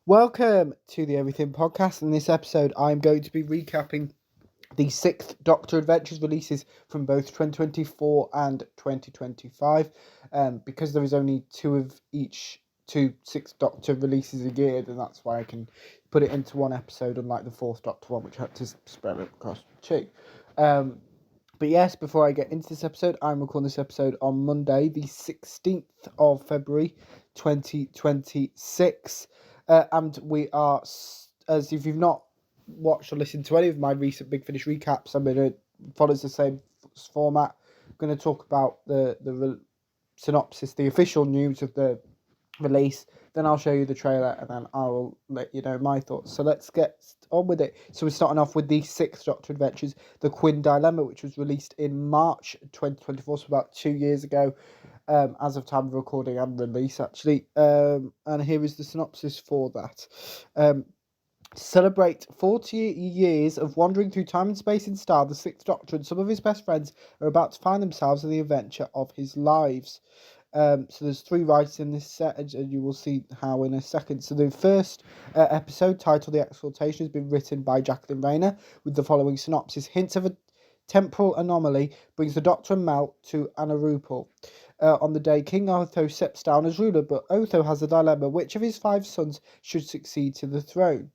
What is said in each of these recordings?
Welcome to the Everything Podcast. In this episode, I'm going to be recapping the sixth Doctor Adventures releases from both 2024 and 2025. Because there is only two Sixth Doctor releases a year, then that's why I can put it into one episode, unlike the fourth Doctor one, which had to spread it across two. But yes, before I get into this episode, I'm recording this episode on Monday, the 16th of February, 2026. And we are, as if you've not watched or listened to any of my recent Big Finish recaps, I'm going to follow the same format. I'm going to talk about the synopsis, the official news of the release. Then I'll show you the trailer, and then I will let you know my thoughts. So let's get on with it. So we're starting off with the sixth Doctor Adventures, The Quinn Dilemma, which was released in March 2024, so about 2 years ago, as of time of recording and release, actually. And here is the synopsis for that. Celebrate 40 years of wandering through time and space in style, the Sixth Doctor and some of his best friends are about to find themselves in the adventure of his lives. So there's three writers in this set, and you will see how in a second. So the first episode, titled The Exaltation, has been written by Jacqueline Rayner, with the following synopsis. Hints of a temporal anomaly brings the Doctor and Mel to Anarupal. On the day King Otho steps down as ruler, but Otho has a dilemma. Which of his 5 sons should succeed to the throne?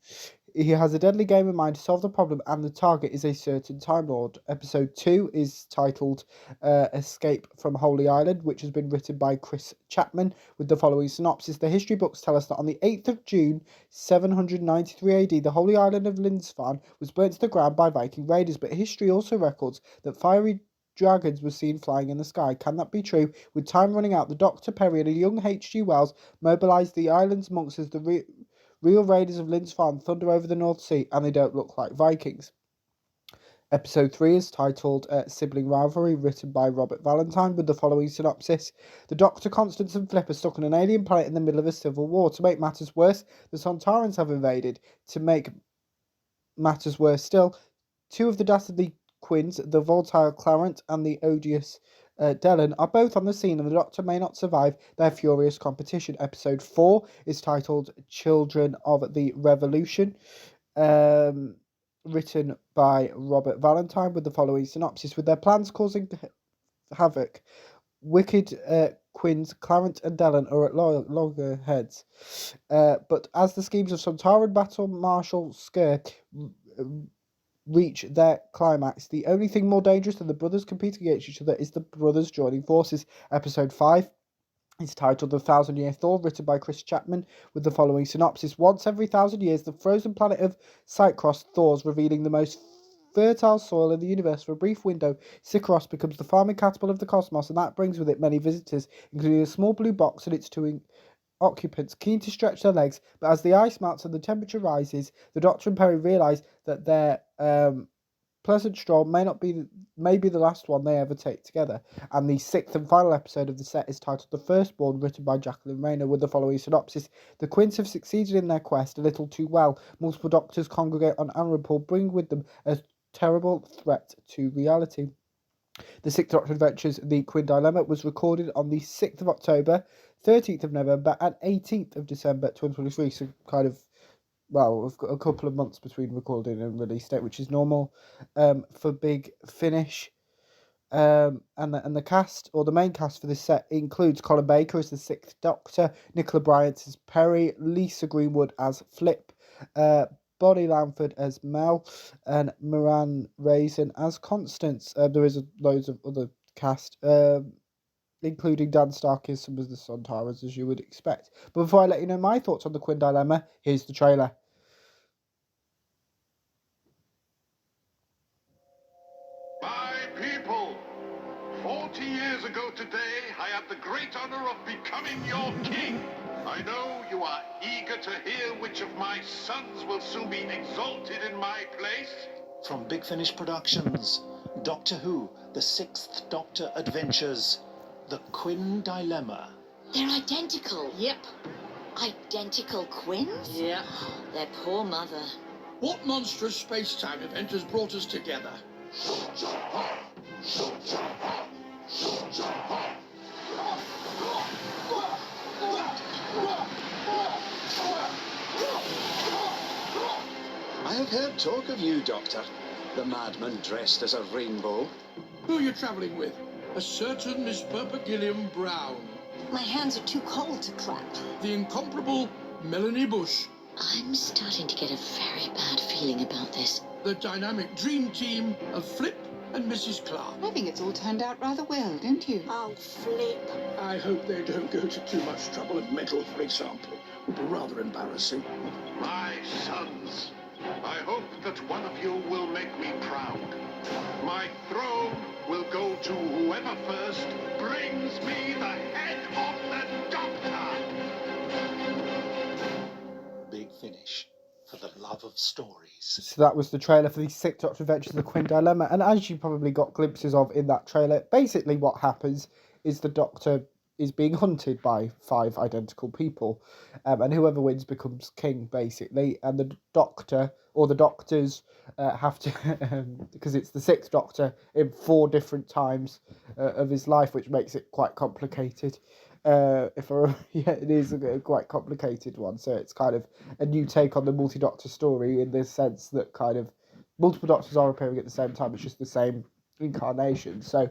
He has a deadly game in mind to solve the problem, and the target is a certain Time Lord. Episode 2 is titled Escape from Holy Island, which has been written by Chris Chapman, with the following synopsis. The history books tell us that on the 8th of June, 793 AD, the Holy Island of Lindisfarne was burnt to the ground by Viking raiders, but history also records that fiery dragons were seen flying in the sky. Can that be true? With time running out, the Doctor, Perry, and a young H.G. Wells mobilised the island's monks as the real raiders of Lindisfarne thunder over the North Sea, and they don't look like Vikings. Episode 3 is titled Sibling Rivalry, written by Robert Valentine, with the following synopsis. The Doctor, Constance, and Flip are stuck on an alien planet in the middle of a civil war. To make matters worse, the Sontarans have invaded. To make matters worse still, 2 of the dastardly Quinns, the volatile Clarence and the odious Dellen, are both on the scene, and the Doctor may not survive their furious competition. Episode 4 is titled Children of the Revolution, written by Robert Valentine, with the following synopsis. With their plans causing havoc, wicked Quinns, Clarence and Dellen are at loggerheads. But as the schemes of Sontaran Battle Marshal Sker reach their climax, the only thing more dangerous than the brothers competing against each other is the brothers joining forces. Episode 5 is titled The Thousand Year Thaw, written by Chris Chapman, with the following synopsis. Once every 1,000 years, the frozen planet of Cycross thaws, revealing the most fertile soil in the universe. For a brief window, Cycross becomes the farming capital of the cosmos, and that brings with it many visitors, including a small blue box and its 2 occupants keen to stretch their legs. But as the ice melts and the temperature rises, the Doctor and Perry realise that their pleasant stroll may be the last one they ever take together. And the 6th and final episode of the set is titled The Firstborn, written by Jacqueline Rayner, with the following synopsis. The Quinns have succeeded in their quest a little too well. Multiple Doctors congregate on Anarupal, bring with them a terrible threat to reality. The Sixth Doctor Adventures, The Quinn Dilemma, was recorded on the 6th of October, 13th of November, and 18th of December 2023. So kind of, well, we've got a couple of months between recording and release date, which is normal for Big Finish. And the cast, or the main cast for this set, includes Colin Baker as the Sixth Doctor, Nicola Bryant as Perry, Lisa Greenwood as Flip, Bonnie Lamford as Mel, and Moran Raisin as Constance. There is loads of other cast, including Dan Stark as some of the Sontarans, as you would expect. But before I let you know my thoughts on the Quinn Dilemma, here's the trailer. My people, 40 years ago today, I had the great honor of becoming your king. I know you are eager to hear which of my sons will soon be exalted in my place. From Big Finish Productions, Doctor Who, The Sixth Doctor Adventures, The Quinn Dilemma. They're identical. Yep. Identical Quinns? Yep. Their poor mother. What monstrous space-time event has brought us together? I've heard talk of you, Doctor. The madman dressed as a rainbow. Who are you travelling with? A certain Miss Purple Gilliam Brown. My hands are too cold to clap. The incomparable Melanie Bush. I'm starting to get a very bad feeling about this. The dynamic dream team of Flip and Mrs. Clark. I think it's all turned out rather well, don't you? Oh, Flip. I hope they don't go to too much trouble at Metal, for example. It would be rather embarrassing. My sons, I hope that one of you will make me proud. My throne will go to whoever first brings me the head of the Doctor. Big Finish, for the love of stories. So that was the trailer for the Sixth Doctor Adventures of the Quinn Dilemma, and as you probably got glimpses of in that trailer, basically what happens is the Doctor is being hunted by 5 identical people, and whoever wins becomes king, basically, and the Doctor, or the Doctors, have to, because it's the 6th Doctor in 4 different times of his life, which makes it quite complicated. Yeah, it is a quite complicated one, so it's kind of a new take on the multi-Doctor story in the sense that kind of multiple Doctors are appearing at the same time, it's just the same incarnation, so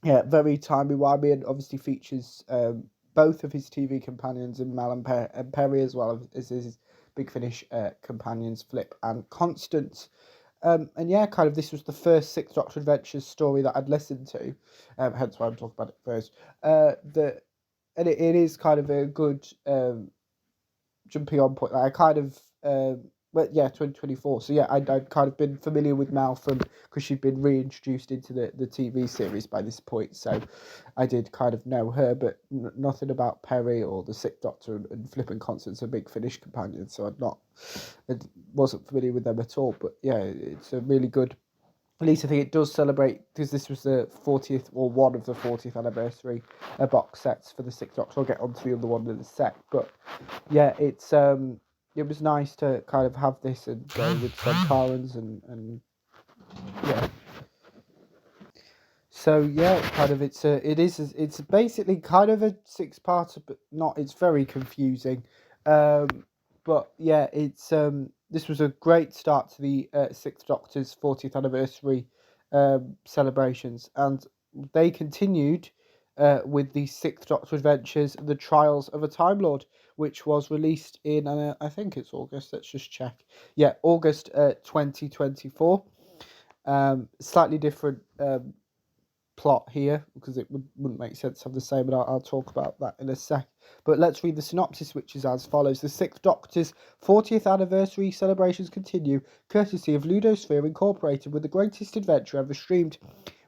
yeah, very timey-wimey, and obviously features both of his TV companions in Mal and Perry, as well as his Big Finish companions, Flip and Constance. And yeah, kind of this was the first Sixth Doctor Adventures story that I'd listened to, hence why I'm talking about it first. And it is kind of a good jumping on point. I kind of, 2024. So yeah, I'd kind of been familiar with Mal because she'd been reintroduced into the TV series by this point. So I did kind of know her, but nothing about Perry or the Sixth Doctor and Flip and Constance are Big Finish companions. So I wasn't familiar with them at all. But yeah, it's a really good. At least I think it does celebrate, because this was the 40th, or one of the 40th anniversary box sets for the Sixth Doctor. I'll get onto the other one in a sec. But yeah, it was nice to kind of have this and go with some Karens and yeah. So yeah, kind of it's basically kind of a 6-parter, but not. It's very confusing. But yeah, this was a great start to the Sixth Doctor's 40th anniversary celebrations, and they continued with the Sixth Doctor Adventures, The Trials of a Time Lord, which was released in, I think it's August, let's just check. Yeah, August 2024. Slightly different plot here, because it wouldn't make sense to have the same, but I'll talk about that in a sec. But let's read the synopsis, which is as follows. The Sixth Doctor's 40th anniversary celebrations continue, courtesy of Ludosphere Incorporated, with the greatest adventure ever streamed.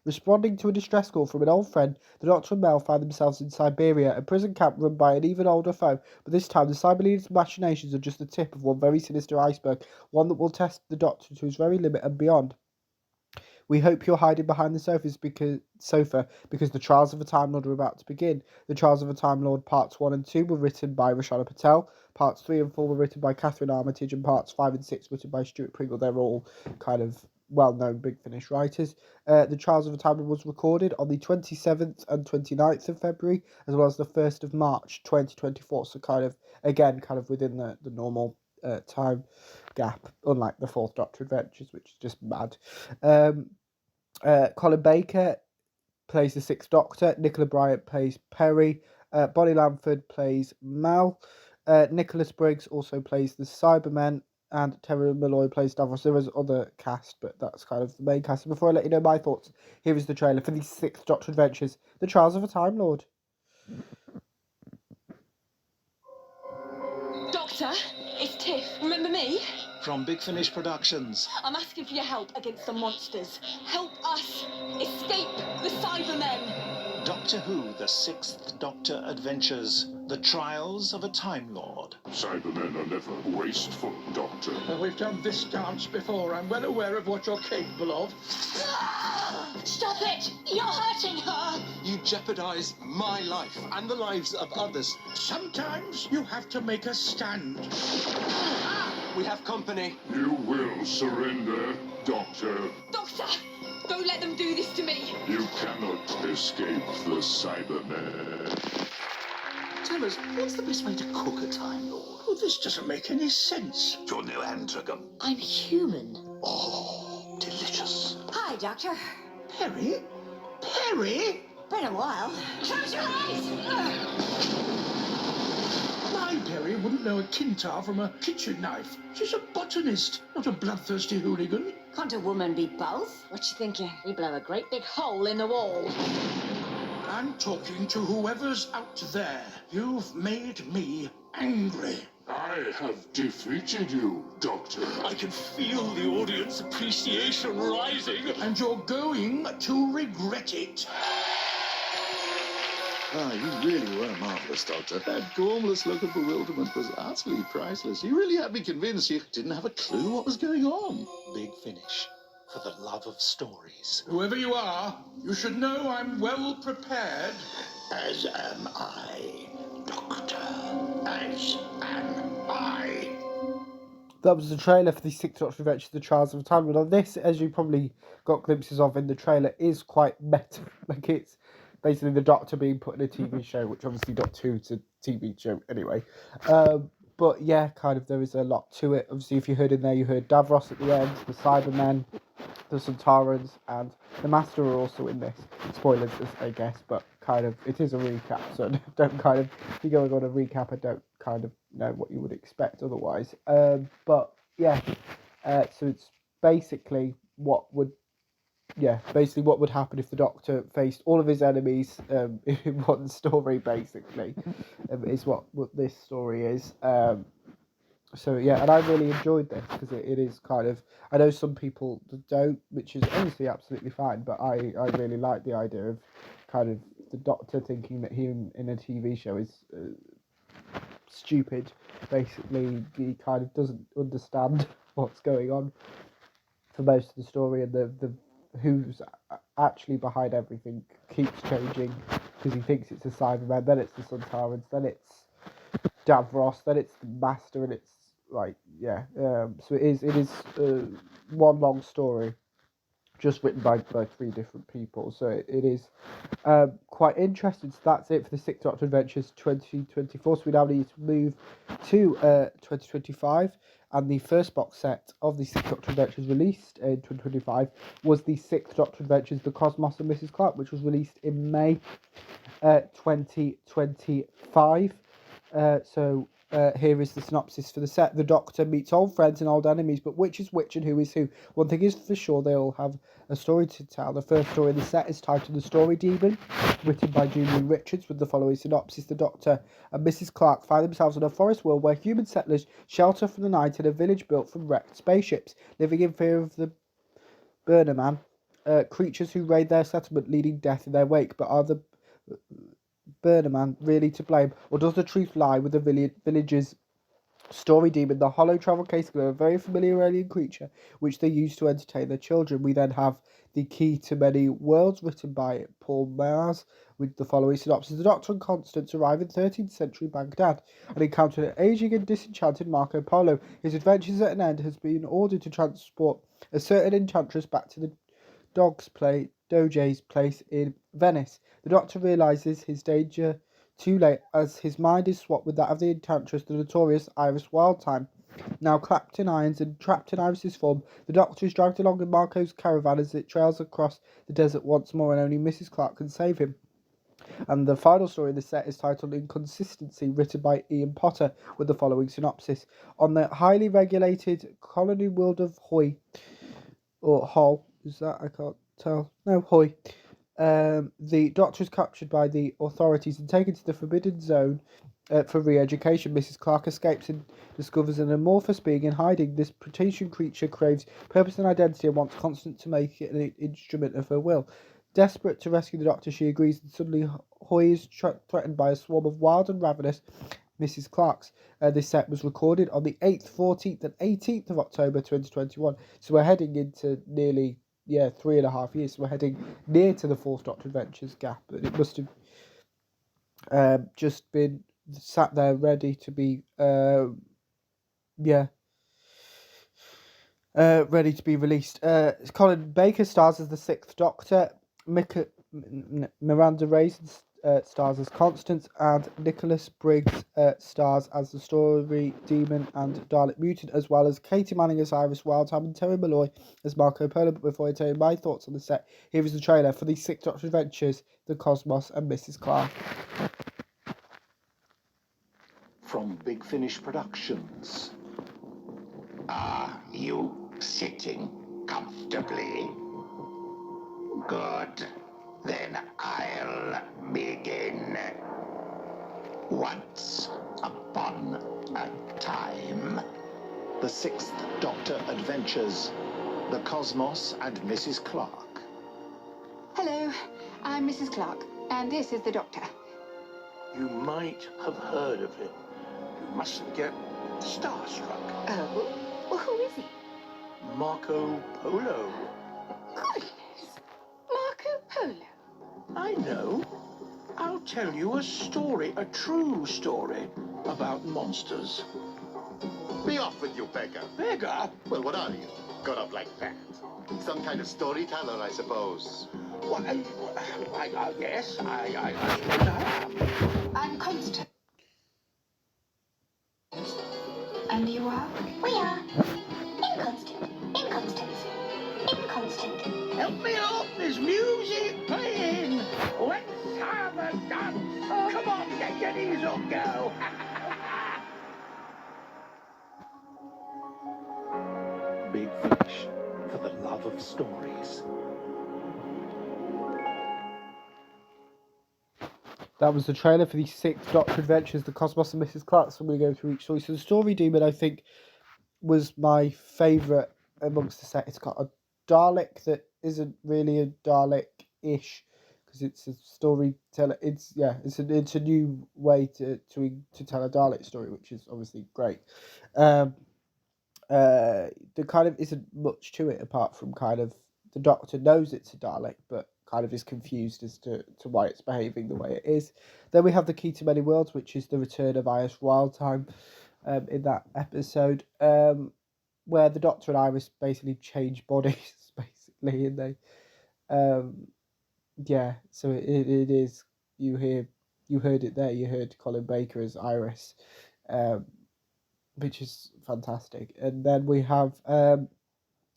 Responding to a distress call from an old friend, the Doctor and Mel find themselves in Siberia, a prison camp run by an even older foe, but this time the Cyberleaders' machinations are just the tip of one very sinister iceberg, one that will test the Doctor to his very limit and beyond. We hope you're hiding behind the sofa because the Trials of a Time Lord are about to begin. The Trials of a Time Lord Parts 1 and 2 were written by Rashana Patel, Parts 3 and 4 were written by Catherine Armitage, and Parts 5 and 6 were written by Stuart Pringle. They're all kind of well-known Big Finish writers. The Trials of a Time Lord was recorded on the 27th and 29th of February, as well as the 1st of March 2024, so kind of within the normal time gap, unlike the Fourth Doctor Adventures, which is just mad. Colin Baker plays the Sixth Doctor, Nicola Bryant plays Perry, Bonnie Lamford plays Mal, Nicholas Briggs also plays the Cybermen, and Terry Malloy plays Davros. There is other cast, but that's kind of the main cast. And before I let you know my thoughts, here is the trailer for the Sixth Doctor Adventures, The Trials of a Time Lord. Doctor, it's Tiff. Remember me? From Big Finish Productions. I'm asking for your help against the monsters. Help us escape the Cybermen. Doctor Who, The Sixth Doctor Adventures, The Trials of a Time Lord. Cybermen are never wasteful, Doctor. We've done this dance before. I'm well aware of what you're capable of. Stop it! You're hurting her! You jeopardize my life and the lives of others. Sometimes you have to make a stand. We have company. You will surrender, Doctor. Doctor! Don't let them do this to me! You cannot escape the Cybermen. Tell us, what's the best way to cook a Time Lord? Oh, this doesn't make any sense. Your new Andragon. I'm human. Oh, delicious. Hi, Doctor. Perry? Perry? Been a while. Close your eyes! My Perry wouldn't know a kintar from a kitchen knife. She's a botanist, not a bloodthirsty hooligan. Can't a woman be both? What you thinking? We blow a great big hole in the wall. I'm talking to whoever's out there. You've made me angry. I have defeated you, Doctor. I can feel the audience appreciation rising. And you're going to regret it. Ah, you really were marvellous, Doctor. That gormless look of bewilderment was utterly priceless. You really had me convinced you didn't have a clue what was going on. Big finish. For the love of stories. Whoever you are, you should know I'm well prepared. As am I, Doctor. As am I. That was the trailer for the Sixth Doctor Adventures, The Trials of a Time Lord. Now this, as you probably got glimpses of in the trailer, is quite meta. Like, it's basically the Doctor being put in a TV show, which obviously Doctor Who's a TV show anyway. But yeah, kind of, there is a lot to it. Obviously, if you heard in there, you heard Davros at the end, the Cybermen, the Sontarans, and the Master are also in this. Spoilers, I guess, but kind of, it is a recap, so don't kind of, if you're going on a recap, I don't kind of know what you would expect otherwise. But yeah, so it's basically what would happen if the Doctor faced all of his enemies in one story, basically, is what this story is. So yeah, and I really enjoyed this because it is kind of, I know some people don't, which is honestly absolutely fine, but I really like the idea of kind of the Doctor thinking that him in a TV show is stupid. Basically, he kind of doesn't understand what's going on for most of the story, and the who's actually behind everything keeps changing because he thinks it's a Cyberman, then it's the Sontarans, then it's Davros, then it's the Master, and it's like, yeah. So it is one long story, just written by 3 different people. So it is quite interesting. So that's it for the Sixth Doctor Adventures 2024. So we now need to move to 2025. And the first box set of the Sixth Doctor Adventures released in 2025 was the Sixth Doctor Adventures, The Cosmos and Mrs. Clark, which was released in May 2025. Here is the synopsis for the set. The Doctor meets old friends and old enemies, but which is which and who is who? One thing is for sure, they all have a story to tell. The first story in the set is titled The Story Demon, written by Julian Richards, with the following synopsis. The Doctor and Mrs. Clark find themselves in a forest world where human settlers shelter from the night in a village built from wrecked spaceships, living in fear of the Burnerman, creatures who raid their settlement, leading death in their wake. But are the Burnerman really to blame, or does the truth lie with the village's story demon, the hollow travel case of a very familiar alien creature which they use to entertain their children? We then have The Key to Many Worlds, written by Paul Mars, with the following synopsis. The Doctor and Constance arrive in 13th century Baghdad and encounter an aging and disenchanted Marco Polo. His adventures at an end has been ordered to transport a certain enchantress back to the Doge's place in Venice. The Doctor realises his danger too late, as his mind is swapped with that of the enchantress, the notorious Iris Wildtime. Now clapped in irons and trapped in Iris's form, the Doctor is dragged along in Marco's caravan as it trails across the desert once more, and only Mrs. Clark can save him. And the final story in the set is titled Inconsistency, written by Ian Potter, with the following synopsis. On the highly regulated colony world of Hoy, or Hull, is that? I can't tell. No, Hoy. The Doctor is captured by the authorities and taken to the Forbidden Zone for re-education. Mrs. Clark escapes and discovers an amorphous being in hiding. This Protean creature craves purpose and identity and wants Constance to make it an instrument of her will. Desperate to rescue the Doctor, she agrees, and suddenly Hoy is threatened by a swarm of wild and ravenous Mrs. Clarks. This set was recorded on the 8th, 14th and 18th of October 2021. So we're heading into nearly 3.5 years. So we're heading near to the Fourth Doctor Adventures gap. But it must have just been sat there ready to be ready to be released. Colin Baker stars as the Sixth Doctor. Miranda Raisins stars as Constance, and Nicholas Briggs stars as the Story Demon and Dalek Mutant, as well as Katie Manning as Iris Wildtime and Terry Malloy as Marco Polo. But before I tell you my thoughts on the set, here is the trailer for the Sixth Doctor Adventures, The Cosmos and Mrs. Clark. From Big Finish Productions. Are you sitting comfortably? Good. Then I'll begin. Once upon a time. The Sixth Doctor Adventures. The Cosmos and Mrs. Clark. Hello, I'm Mrs. Clark, and this is the Doctor. You might have heard of him. You mustn't get starstruck. Oh? Well, who is he? Marco Polo. Goodness! Marco Polo. I know. I'll tell you a story, a true story, about monsters. Be off with you, beggar. Beggar? Well, what are you? Got up like that? Some kind of storyteller, I suppose. Why, yes, I suppose I am. I'm Constance. And you are? We are inconstant, inconstant. Help me up, there's music playing. Let's have a dance. Come on, get your knees up, girl. Big Finish, for the love of stories. That was the trailer for the Sixth Doctor Adventures, The Cosmos and Mrs. Clark. So we're going to go through each story. So the Story Demon, I think, was my favourite amongst the set. It's got a Dalek that isn't really a Dalek-ish, because it's a storyteller. It's a new way to tell a Dalek story, which is obviously great. There kind of isn't much to it apart from kind of the Doctor knows it's a Dalek, but kind of is confused as to why it's behaving the way it is. Then we have the Key to Many Worlds, which is the return of Iris Wildtime in that episode, where the Doctor and Iris basically change bodies, basically, and they, so it is, you heard it there, you heard Colin Baker as Iris, which is fantastic. And then we have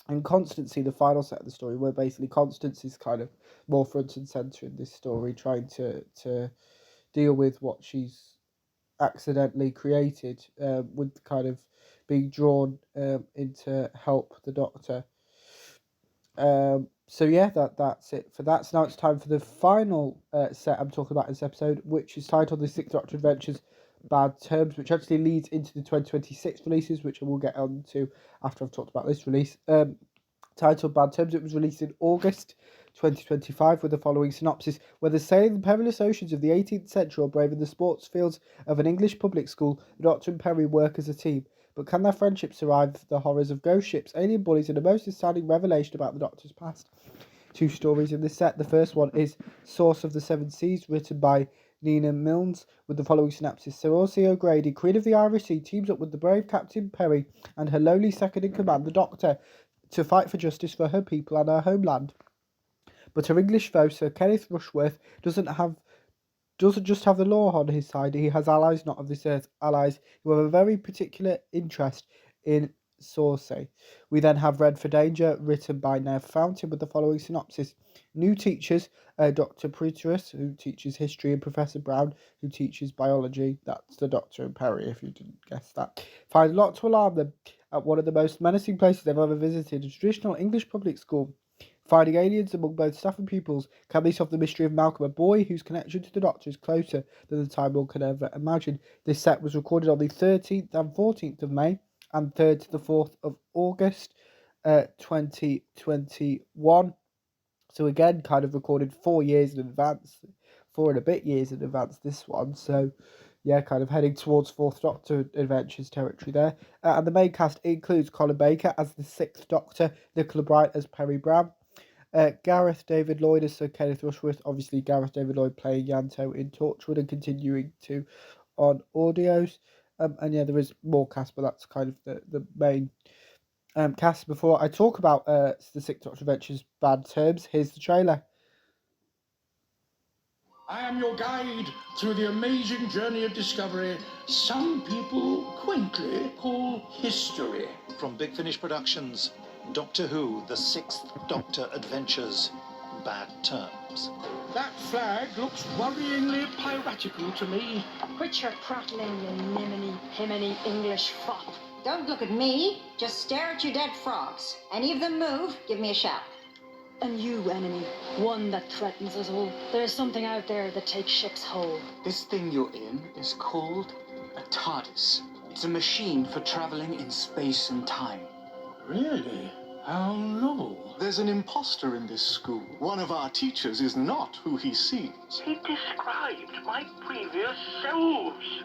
and Constancy, the final set of the story, where basically Constance is kind of more front and centre in this story, trying to deal with what she's accidentally created, with kind of being drawn in to help the Doctor. So yeah, that's it for that. So now it's time for the final set I'm talking about in this episode, which is titled The Sixth Doctor Adventures Bad Terms, which actually leads into the 2026 releases, which I will get on to after I've talked about this release. Titled Bad Terms, it was released in August 2025 with the following synopsis. Whether sailing the perilous oceans of the 18th century or braving the sports fields of an English public school, the Doctor and Perry work as a team. But can their friendship survive the horrors of ghost ships, alien bullies, and a most astounding revelation about the Doctor's past? Two stories in this set. The first one is Source of the Seven Seas, written by Nina Milnes, with the following synopsis. Sir Orsi O'Grady, Queen of the Irish Sea, teams up with the brave Captain Perry and her lowly second-in-command, the Doctor, to fight for justice for her people and her homeland. But her English foe, Sir Kenneth Rushworth, doesn't just have the law on his side. He has allies not of this earth, allies who have a very particular interest in Saucy. We then have Red for Danger, written by Nev Fountain, with the following synopsis. New teachers, Dr. Preterus, who teaches history, and Professor Brown, who teaches biology. That's the Doctor and Perry, if you didn't guess that. Find a lot to alarm them at one of the most menacing places they've ever visited, a traditional English public school. Finding aliens among both staff and pupils, can they solve the mystery of Malcolm, a boy whose connection to the Doctor is closer than the time one can ever imagine. This set was recorded on the 13th and 14th of May and 3rd to the 4th of August 2021. So again, kind of recorded 4 years in advance, 4 and a bit years in advance, this one. So yeah, kind of heading towards Fourth Doctor Adventures territory there. And the main cast includes Colin Baker as the Sixth Doctor, Nicola Bryant as Perry Brown, Gareth David Lloyd as Sir Kenneth Rushworth, obviously Gareth David Lloyd playing Yanto in Torchwood and continuing to on audios. And yeah, there is more cast, but that's kind of the main cast. Before I talk about the Sixth Doctor Adventures Bad Terms, here's the trailer. I am your guide through the amazing journey of discovery some people quaintly call history. From Big Finish Productions, Doctor Who, The Sixth Doctor Adventures, Bad Terms. That flag looks worryingly piratical to me. Quit your prattling, you niminy-piminy English fop. Don't look at me. Just stare at your dead frogs. Any of them move, give me a shout. And you, enemy, one that threatens us all. There's something out there that takes ships whole. This thing you're in is called a TARDIS. It's a machine for traveling in space and time. Really? How novel. There's an imposter in this school. One of our teachers is not who he seems. He described my previous selves.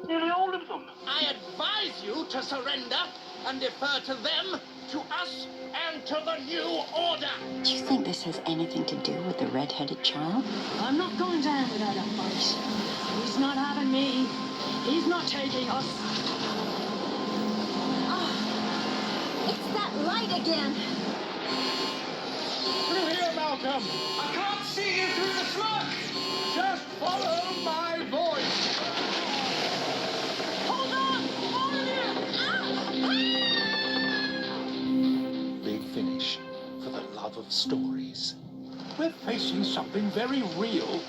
Nearly all of them. I advise you to surrender and defer to them, to us, and to the new order. Do you think this has anything to do with the red-headed child? I'm not going down without a fight. He's not having me. He's not taking us. It's that light again. Through here, Malcolm. I can't see you through the smoke. Just follow my voice. Hold on! All of you! Big Finish, for the love of stories. We're facing something very real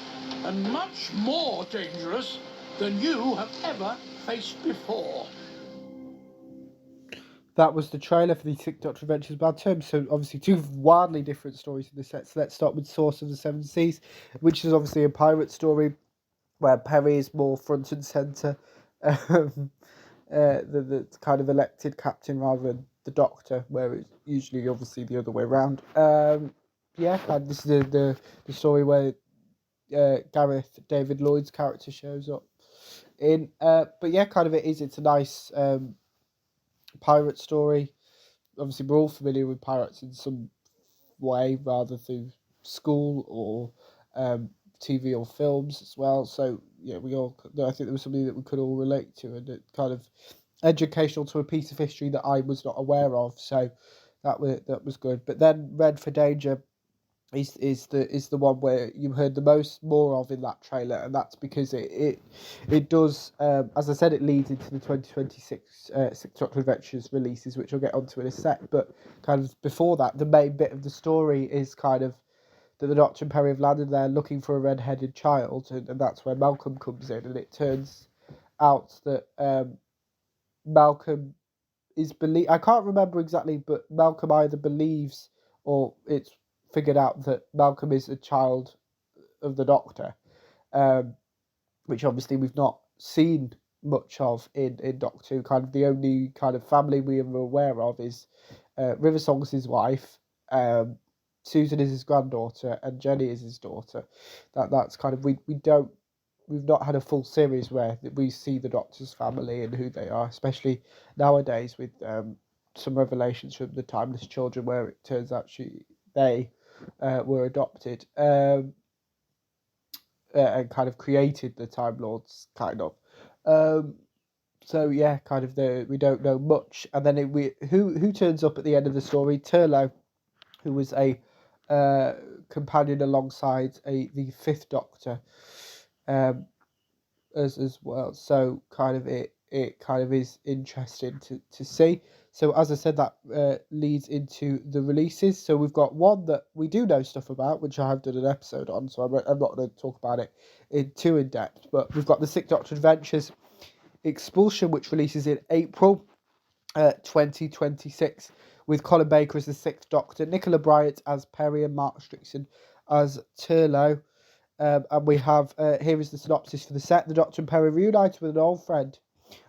and much more dangerous than you have ever faced before. That was the trailer for the Sixth Doctor Adventures Bad Terms. So obviously two wildly different stories in the set. So let's start with Source of the Seven Seas, which is obviously a pirate story where Perry is more front and centre, the kind of elected captain rather than the Doctor, where it's usually obviously the other way around. This is the story where Gareth David Lloyd's character shows up in. It's a nice pirate story. Obviously, we're all familiar with pirates in some way, rather through school or TV or films as well. So yeah, I think there was something that we could all relate to, and it kind of educational to a piece of history that I was not aware of. So that was good. But then Red for Danger is the one where you heard the more of in that trailer, and that's because it does, as I said, it leads into the 2026 Sixth Doctor Adventures releases, which I'll get onto in a sec. But kind of before that, the main bit of the story is kind of that the Doctor and Perry have landed there looking for a red-headed child, and that's where Malcolm comes in, and it turns out that Malcolm is I can't remember exactly, but Malcolm either believes or it's figured out that Malcolm is a child of the Doctor, which obviously we've not seen much of in Doctor Who. Kind of the only kind of family we are aware of is River Song's his wife, Susan is his granddaughter, and Jenny is his daughter. That's kind of we've not had a full series where we see the Doctor's family and who they are, especially nowadays with some revelations from the Timeless Children, where it turns out they were adopted and kind of created the Time Lords, kind of. We don't know much. And then who turns up at the end of the story? Turlough, who was a companion alongside the Fifth Doctor, as well. So kind of it kind of is interesting to see. So as I said, that leads into the releases. So we've got one that we do know stuff about, which I have done an episode on, so I'm not going to talk about it too in depth. But we've got the Sixth Doctor Adventures Expulsion, which releases in April 2026, with Colin Baker as the Sixth Doctor, Nicola Bryant as Perry, and Mark Strickson as Turlough. And we have, here is the synopsis for the set. The Doctor and Perry reunited with an old friend.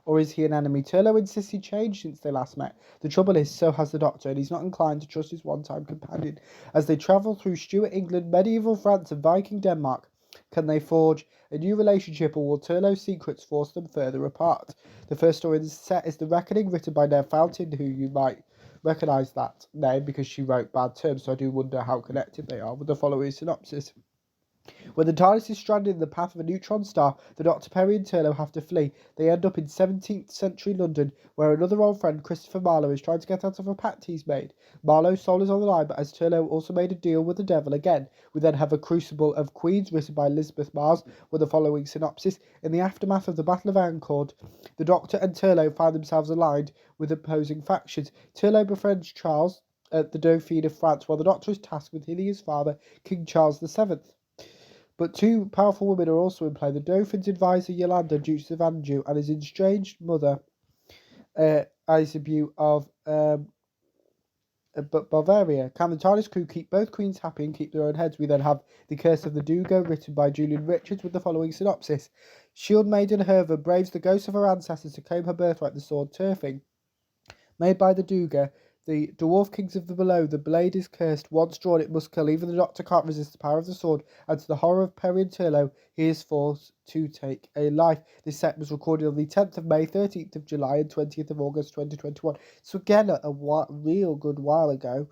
Or is he an enemy? Turlough insists he changed since they last met. The trouble is, so has the Doctor, and he's not inclined to trust his one-time companion. As they travel through Stuart England, medieval France, and Viking Denmark, can they forge a new relationship, or will Turlough's secrets force them further apart? The first story in the set is The Reckoning, written by Nell Fountain, who you might recognise that name because she wrote Bad Terms, so I do wonder how connected they are with the following synopsis. When the TARDIS is stranded in the path of a neutron star, the Dr. Perry and Turlough have to flee. They end up in 17th century London, where another old friend, Christopher Marlowe, is trying to get out of a pact he's made. Marlowe's soul is on the line, but as Turlough also made a deal with the devil again. We then have A Crucible of Queens, written by Elizabeth Mars, with the following synopsis. In the aftermath of the Battle of Agincourt, the Doctor and Turlough find themselves aligned with opposing factions. Turlough befriends Charles, the Dauphin of France, while the Doctor is tasked with healing his father, King Charles VII. But two powerful women are also in play. The Dauphin's advisor, Yolanda, Duchess of Anjou, and his estranged mother, Isabeau of Bavaria. Can the TARDIS crew keep both queens happy and keep their own heads? We then have The Curse of the Dugo, written by Julian Richards, with the following synopsis. Shield Maiden Herva braves the ghosts of her ancestors to claim her birthright, the sword turfing. Made by the Duga, the dwarf kings of the below, the blade is cursed. Once drawn, it must kill. Even the Doctor can't resist the power of the sword, and to the horror of Perry and Turlough, he is forced to take a life. This set was recorded on the 10th of May, 13th of July, and 20th of August 2021. So again, a real good while ago.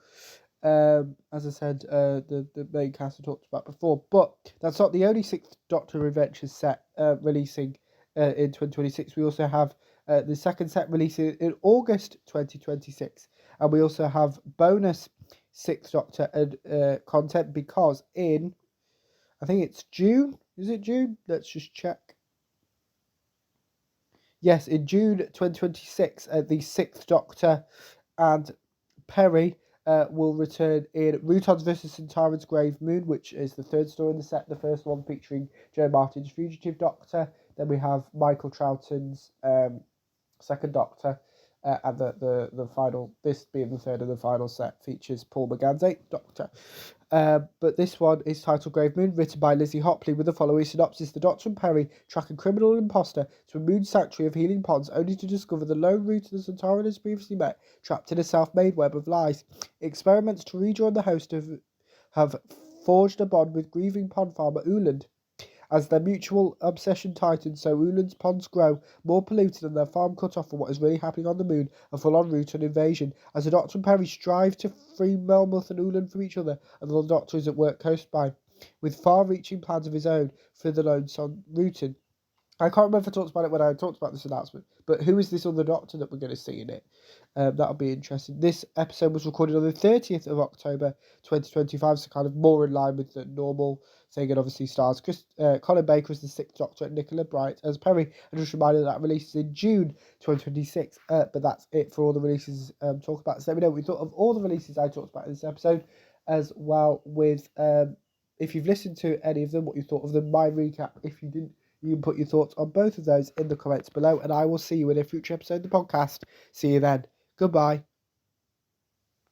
As I said, the main cast I talked about before. But that's not the only Sixth Doctor Adventures set releasing in 2026. We also have the second set releasing in August 2026. And we also have bonus Sixth Doctor content, because in, I think it's June. Is it June? Let's just check. Yes, in June 2026, the Sixth Doctor and Perry will return in Rutons vs. Centauran's Grave Moon, which is the third story in the set. The first one featuring Joe Martin's Fugitive Doctor. Then we have Michael Troughton's Second Doctor. And the final, this being the third and the final set, features Paul McGann's Eighth Doctor. But this one is titled Grave Moon, written by Lizzie Hopley, with the following synopsis. The Doctor and Perry track a criminal imposter to a moon sanctuary of healing ponds, only to discover the lone route the Centauran has previously met, trapped in a self-made web of lies. Experiments to rejoin the host have forged a bond with grieving pond farmer Uland. As their mutual obsession tightens, so Uland's ponds grow more polluted and their farm cut off from what is really happening on the moon, a full-on route and invasion. As the Doctor and Perry strive to free Melmoth and Uland from each other, and the Doctor is at work close by, with far-reaching plans of his own for the Lone Sun routing. I can't remember if I talked about it when I talked about this announcement, but who is this other Doctor that we're going to see in it? That'll be interesting. This episode was recorded on the 30th of October 2025, so kind of more in line with the normal thing, and obviously stars Colin Baker as the Sixth Doctor and Nicola Bright as Perry. And just a reminder that releases in June 2026, but that's it for all the releases talked about. So let me know what you thought of all the releases I talked about in this episode, as well with if you've listened to any of them, what you thought of them, my recap. If you didn't, you can put your thoughts on both of those in the comments below, and I will see you in a future episode of the podcast. See you then. Goodbye.